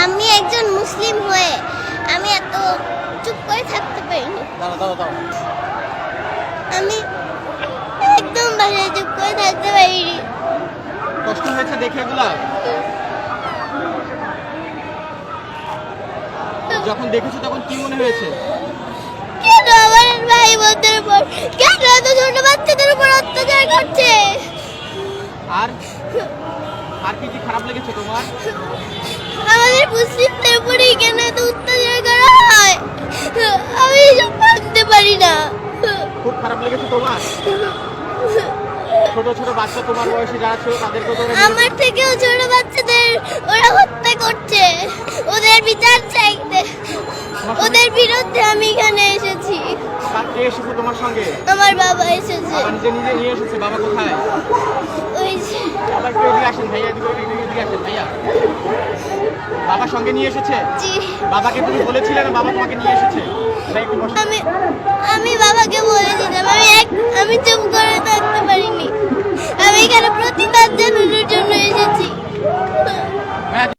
আমি একজন মুসলিম হয়ে আমি এত চুপ করে থাকতে পারিনি। আমি একদম বাসায় চুপ করে থাকতে পারিনি। কষ্ট হয়েছে দেখে এগুলা? যখন দেখেছো তখন কি মনে হয়েছে? কেন আমার ভাই বোনদের উপর, কেন এত ছোট বাচ্চাদের উপর অত্যাচার করছে? আর আর কি কি খারাপ লেগেছে তোমার? আমাদের মুসলিমদের উপরেই কেন এত অত্যাচার করা হয়? আমি এসব মানতে পারি না। খুব খারাপ লেগেছে তোমার? ছোট ছোট বাচ্চা তোমার বয়সে যারা ছিল তাদেরকে তো আমার থেকেও ছোট বাচ্চাদের ওরা হত্যা করছে। ওদের বিচার চাইতে, ওদের বিরুদ্ধে আমি এখানে এসেছি। কে এসেছে তোমার সঙ্গে? আমার বাবা এসেছে। বাবা নিজে নিজে নিয়ে এসেছে? বাবা কোথায়? ওই যে বাবা একটু এদিকে আসেন ভাইয়া, এদিকে আসেন ভাইয়া। বাবার সঙ্গে নিয়ে এসেছে? জি। বাবাকে তুমি বলেছিলে না বাবা তোমাকে নিয়ে এসেছে? ভাই একটু বসো। আমি বাবাকে বলে দিতাম, আমি চুপ করে থাকতে পারিনি। আমি এখানে প্রতিবাদ জানানোর